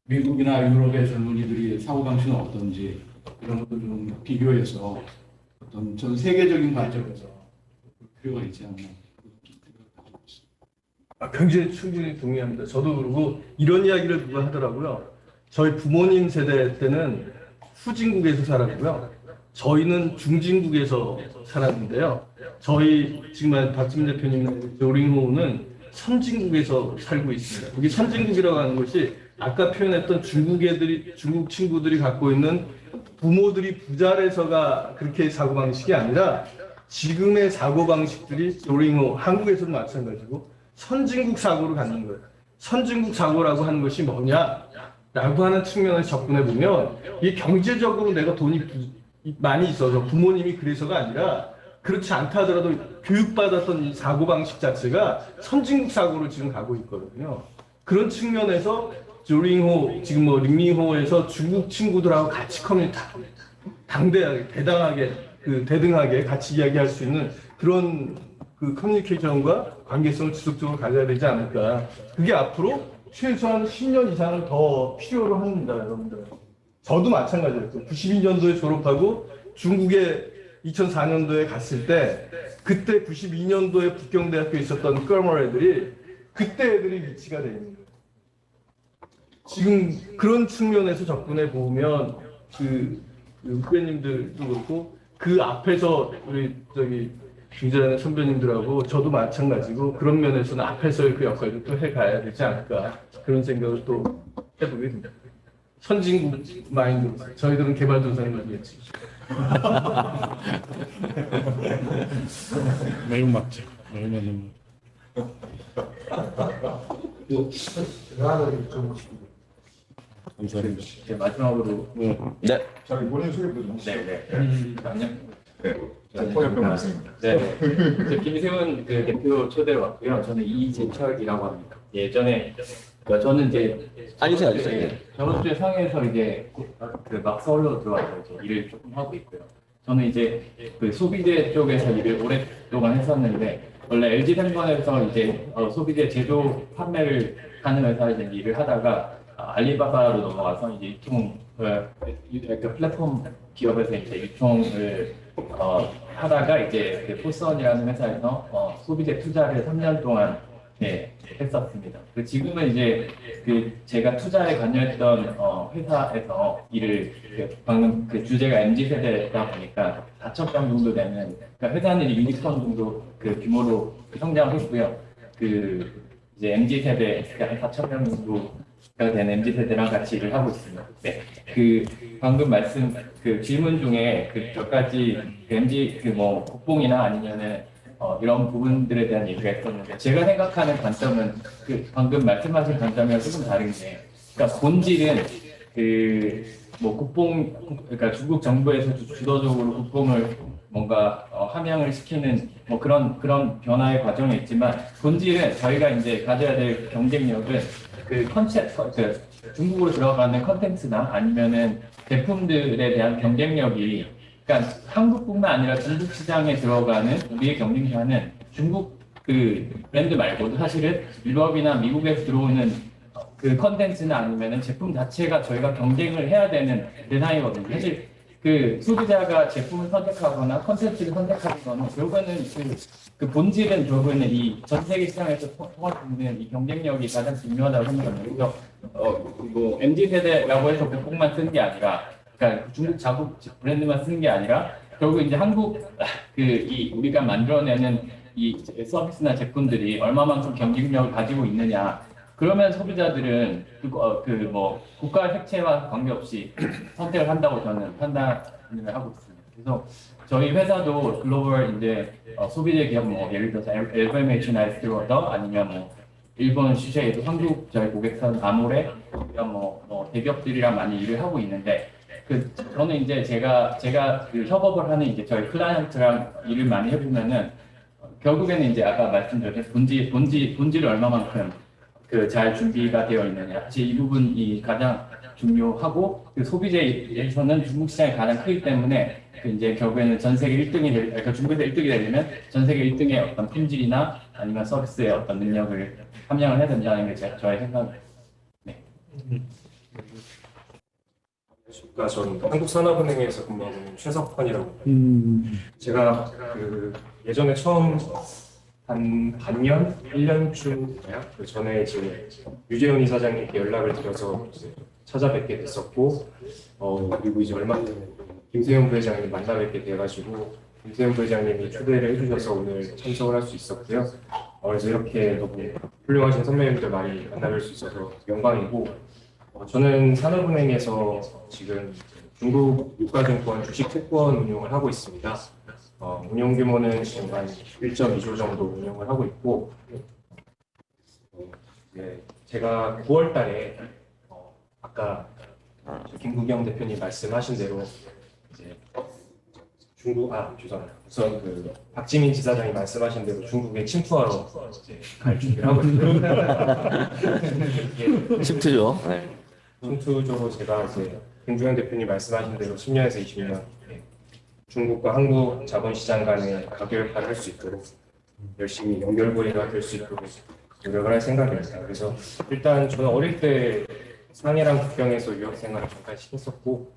미국이나 유럽의 젊은이들이 사고방식은 어떤지 이런 것도 좀 비교해서 어떤 전 세계적인 관점에서 볼 필요가 있지 않나 생각하고 있습니다. 굉장히 충분히 동의합니다. 저도 그러고 이런 이야기를 누가 하더라고요. 저희 부모님 세대 때는 후진국에서 살았고요. 저희는 중진국에서 살았는데요. 저희 지금 박지민 대표님 조링호는 선진국에서 살고 있습니다. 여기 선진국이라고 하는 것이 아까 표현했던 중국 친구들이 갖고 있는 부모들이 부자라서가 그렇게 사고방식이 아니라 지금의 사고방식들이 조링호 한국에서도 마찬가지고 선진국 사고를 갖는 거예요. 선진국 사고라고 하는 것이 뭐냐라고 하는 측면에서 접근해 보면 이 경제적으로 내가 돈이 많이 있어서 부모님이 그래서가 아니라 그렇지 않다 하더라도 교육받았던 이 사고방식 자체가 선진국 사고를 지금 가고 있거든요. 그런 측면에서 조링호, 지금 뭐 링밍호에서 중국 친구들하고 같이 당대하게, 대등하게 같이 이야기할 수 있는 그런 그 커뮤니케이션과 관계성을 지속적으로 가져야 되지 않을까. 그게 앞으로 최소한 10년 이상은 더 필요로 합니다, 여러분들. 저도 마찬가지였어요. 92년도에 졸업하고 중국에 2004년도에 갔을 때 그때 92년도에 북경대학교에 있었던 끌머 애들이 그때 애들이 위치가 돼 있는 거예요. 지금 그런 측면에서 접근해 보면 그 후배님들도 그렇고 그 앞에서 우리 중재하는 선배님들하고 저도 마찬가지고 그런 면에서는 앞에서의 그 역할도 또 해가야 되지 않을까 그런 생각을 또 해보게 됩니다. 선진국 마인드 저희들은 개발도상국이었지. 매우 맞죠. 매우 맞는 감사합니다. 이제 마지막으로 네. 자, 본인 소개 부탁드립니다. 네네. 네, 통역병 말씀입니다. 네. 저 김세훈 그 대표 초대로 왔고요. 저는 이재철이라고 합니다. 예전에 그러니까 저는 이제 알겠어요. 저번 주에 상해에서 이제 막 서울로 들어와서 이제 일을 조금 하고 있고요. 저는 이제 그 소비재 쪽에서 일을 오랫동안 했었는데 원래 LG 생번에서 이제 소비재 제조 판매를 하는 회사에서 일을 하다가 알리바바로 넘어가서 이제 유통 그 플랫폼 기업에서 이제 유통을 하다가 이제 그 포스원이라는 회사에서 소비재 투자를 3년 동안 했었습니다. 지금은 이제 그 제가 투자에 관여했던 회사에서 일을 방금 그 주제가 MZ 세대다 보니까 4,000명 정도 되는 그러니까 회사는 유니콘 정도 그 규모로 성장했고요. 그 이제 MZ 세대 한 4,000명 정도가 되는 MZ 세대랑 같이 일을 하고 있습니다. 네, 그 방금 말씀 그 질문 중에 그 몇 가지 MZ 그 뭐 국뽕이나 아니면은 이런 부분들에 대한 얘기가 있었는데 제가 생각하는 관점은 그 방금 말씀하신 관점이랑 조금 다른 게 그러니까 본질은 그 뭐 국뽕 그러니까 중국 정부에서 주도적으로 국뽕을 뭔가 함양을 시키는 뭐 그런 변화의 과정이 있지만 본질은 저희가 이제 가져야 될 경쟁력은 그 중국으로 들어가는 컨텐츠나 아니면은 제품들에 대한 경쟁력이 그러니까 한국뿐만 아니라 중국 시장에 들어가는 우리의 경쟁사는 중국 그 브랜드 말고도 사실은 유럽이나 미국에서 들어오는 그 컨텐츠나 아니면은 제품 자체가 저희가 경쟁을 해야 되는 대상이거든요. 사실 그 소비자가 제품을 선택하거나 컨텐츠를 선택하는 거는 결국에는 그 본질은 결국에는 이 전 세계 시장에서 통할 수 있는 이 경쟁력이 가장 중요하다고 생각합니다. 그래서 뭐 MZ 세대라고 해서 복복만 쓰는 게 아니라, 그러니까 중국 자국 브랜드만 쓰는 게 아니라 결국 이제 한국 이 우리가 만들어내는 이 서비스나 제품들이 얼마만큼 경쟁력을 가지고 있느냐. 그러면 소비자들은 뭐 국가 색채와 관계없이 선택을 한다고 저는 판단을 하고 있습니다. 그래서 저희 회사도 글로벌 이제 소비자 기업 뭐 예를 들어서 LVMH나 에스티로더 아니면 뭐 일본 시세에도 한국 저희 고객사는 아모레 이런 뭐 대기업들이랑 많이 일을 하고 있는데 저는 이제 제가 그 협업을 하는 이제 저희 클라이언트랑 일을 많이 해보면은 결국에는 이제 아까 말씀드렸듯이 본질을 얼마만큼 잘 준비가 되어 있느냐. 사실 이 부분이 가장 중요하고 소비자에서는 중국 시장이 가장 크기 때문에 이제 결국에는 전 세계 1등이 그러니까 중국에서 1등이 되려면 전 세계 1등의 어떤 품질이나 아니면 서비스의 어떤 능력을 함양을 해야 된다는 게 저의 생각입니다. 네. 그러니까 저는 한국산업은행에서 근무하고 있는 최석환이라고 합니다. 제가 그 예전에 처음 한 반년, 1년쯤 그 전에 이제 유재훈 이사장님께 연락을 드려서 이제 찾아뵙게 됐었고, 그리고 이제 얼마 전에 김세현 부회장님 만나 뵙게 돼가지고 김세현 부회장님이 초대를 해주셔서 오늘 참석을 할 수 있었고요. 그래서 이렇게 너무 훌륭하신 선배님들 많이 만나뵐 수 있어서 영광이고, 저는 산업은행에서 지금 중국 유가증권 주식 채권 운용을 하고 있습니다. 운용 규모는 지금 한 1.2조 정도 운용을 하고 있고, 네, 제가 9월 달에 아까 김구경 대표님 말씀하신 대로 이제 죄송합니다. 우선 그 박지민 지사장이 말씀하신 대로 중국에 침투하러 이제 갈 준비를 하고 있습니다. 침투죠. 네. 침투적으로 제가 이제 김구경 대표님 말씀하신 대로 10년에서 20년 중국과 한국 자본시장 간의 가결화를 할 수 있도록 열심히 연결고리가 될 수 있도록 노력을 할 생각입니다. 그래서 일단 저는 어릴 때 상해랑 북경에서 유학 생활을 잠깐 했었고,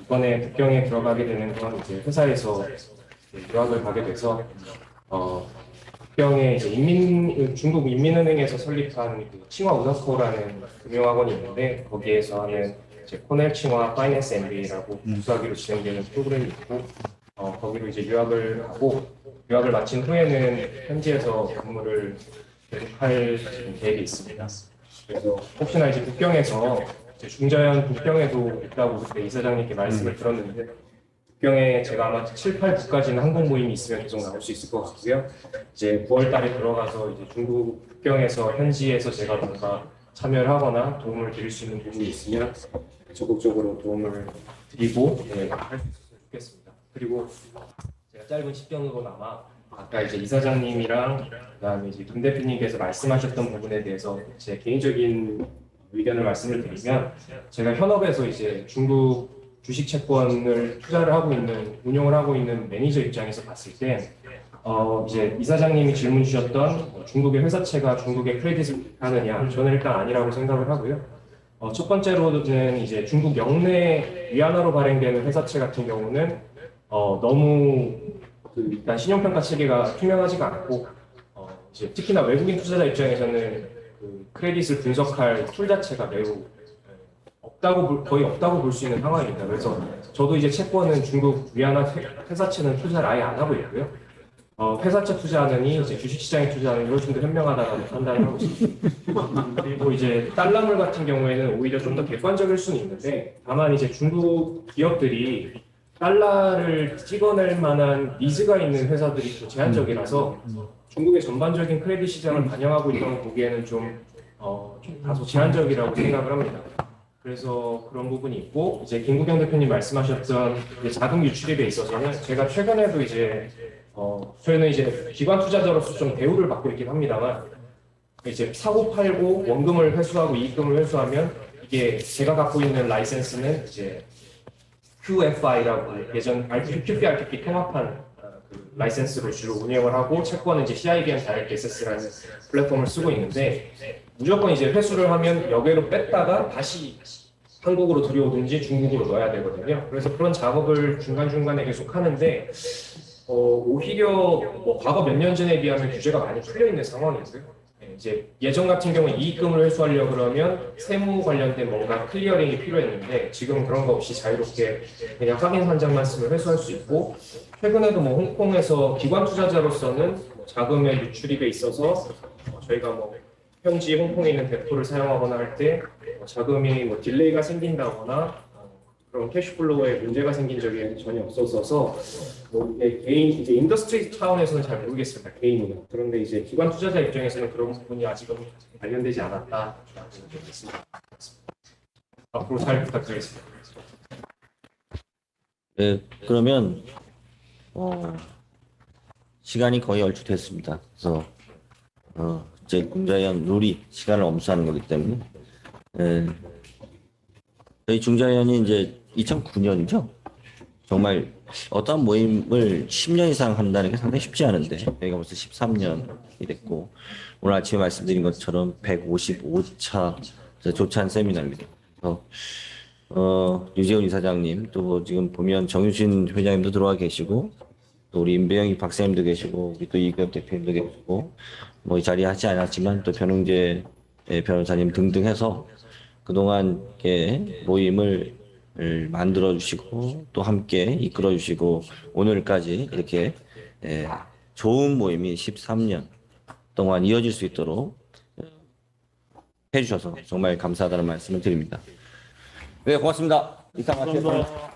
이번에 북경에 들어가게 되는 건 이제 회사에서 유학을 가게 돼서 북경에 이제 중국 인민은행에서 설립한 그 칭화 우사코라는 금융학원이 있는데 거기에서 하는 이제 코넬 칭화 파이낸스 MBA라고 부수학위로 진행되는 프로그램이 있고, 거기로 이제 유학을 하고 유학을 마친 후에는 현지에서 근무를 계속할 계획이 있습니다. 그래서 혹시나 이제 북경에서 이제 중자연 북경에도 있다고 그때 이사장님께 말씀을 들었는데, 북경에 제가 아마 7, 8부까지는 항공 모임이 있으면 계속 나올 수 있을 것 같고요. 이제 9월 달에 들어가서 이제 중국 북경에서 현지에서 제가 뭔가 참여를 하거나 도움을 드릴 수 있는 부분이 있으면 적극적으로 도움을 드리고 할 수 있었으면 좋겠습니다. 그리고 제가 짧은 시평으로나마 아까 이제 이사장님이랑 그다음에 이제 김 대표님께서 말씀하셨던 부분에 대해서 제 개인적인 의견을 말씀을 드리면, 제가 현업에서 이제 중국 주식 채권을 투자를 하고 있는 운용을 하고 있는 매니저 입장에서 봤을 때 이제 이사장님이 질문 주셨던 중국의 회사채가 중국의 크레딧을 하느냐, 저는 일단 아니라고 생각을 하고요. 첫 번째로는 이제 중국 영내 위안화로 발행되는 회사채 같은 경우는 너무 일단 신용평가 체계가 투명하지가 않고, 이제 특히나 외국인 투자자 입장에서는 그 크레딧을 분석할 툴 자체가 매우 거의 없다고 볼 수 있는 상황입니다. 그래서 저도 이제 채권은 중국 위안화 회사채는 투자를 아예 안 하고 있고요. 회사채 투자하느니 이제 주식시장에 투자하는 훨씬 더 현명하다고 판단을 하고 있습니다. 그리고 이제 달러물 같은 경우에는 오히려 좀 더 객관적일 수는 있는데, 다만 이제 중국 기업들이 달러를 찍어낼 만한 니즈가 있는 회사들이 좀 제한적이라서 중국의 전반적인 크레딧 시장을 반영하고 있다고 보기에는 좀 다소 제한적이라고 생각을 합니다. 그래서 그런 부분이 있고 이제 김구경 대표님 말씀하셨던 이제 자금 유출입에 있어서는 제가 최근에도 이제 저희는 이제 기관 투자자로서 좀 대우를 받고 있긴 합니다만 이제 사고 팔고 원금을 회수하고 이익금을 회수하면 이게 제가 갖고 있는 라이센스는 이제 QFI라고 예전 QP 통합한 그 라이센스로 주로 운영을 하고 채권은 이제 CIBM 다이렉트 액세스라는 플랫폼을 쓰고 있는데 무조건 이제 회수를 하면 여기로 뺐다가 다시 한국으로 들여오든지 중국으로 넣어야 되거든요. 그래서 그런 작업을 중간중간에 계속 하는데 오히려 뭐 과거 몇 년 전에 비하면 규제가 많이 풀려 있는 상황이고요. 이제 예전 같은 경우에 이익금을 회수하려 그러면 세무 관련된 뭔가 클리어링이 필요했는데 지금 그런 거 없이 자유롭게 그냥 확인 한 장만 쓰면 회수할 수 있고 최근에도 뭐 홍콩에서 기관 투자자로서는 자금의 유출입에 있어서 저희가 뭐 현지 홍콩에 있는 대포를 사용하거나 할 때 자금이 뭐 딜레이가 생긴다거나 그런 캐시플로우에 문제가 생긴 적이 전혀 없었어서 뭐 이게 개인 이제 인더스트리 차원에서는 잘 모르겠습니다. 개인은 그런데 이제 기관 투자자 입장에서는 그런 부분이 아직은 발견되지 않았다. 앞으로 잘 부탁드리겠습니다. 네, 그러면 시간이 거의 얼추 됐습니다. 그래서 이제 중자위원 룰이 시간을 엄수하는 거기 때문에 저희 중자위원이 이제 2009년이죠. 정말 어떤 모임을 10년 이상 한다는 게 상당히 쉽지 않은데 저희가 벌써 13년이 됐고 오늘 아침에 말씀드린 것처럼 155차 조찬 세미나입니다. 그래서 유재훈 이사장님 또 지금 보면 정유신 회장님도 들어와 계시고 또 우리 임배영이 박사님도 계시고 우리 또 이규엽 대표님도 계시고 뭐 이 자리에 하지 않았지만 또 변웅재 변호사님 등등 해서 그동안 이렇게 모임을 만들어 주시고 또 함께 이끌어 주시고 오늘까지 이렇게 좋은 모임이 13년 동안 이어질 수 있도록 해주셔서 정말 감사하다는 말씀을 드립니다. 네, 고맙습니다. 이상 마치겠습니다.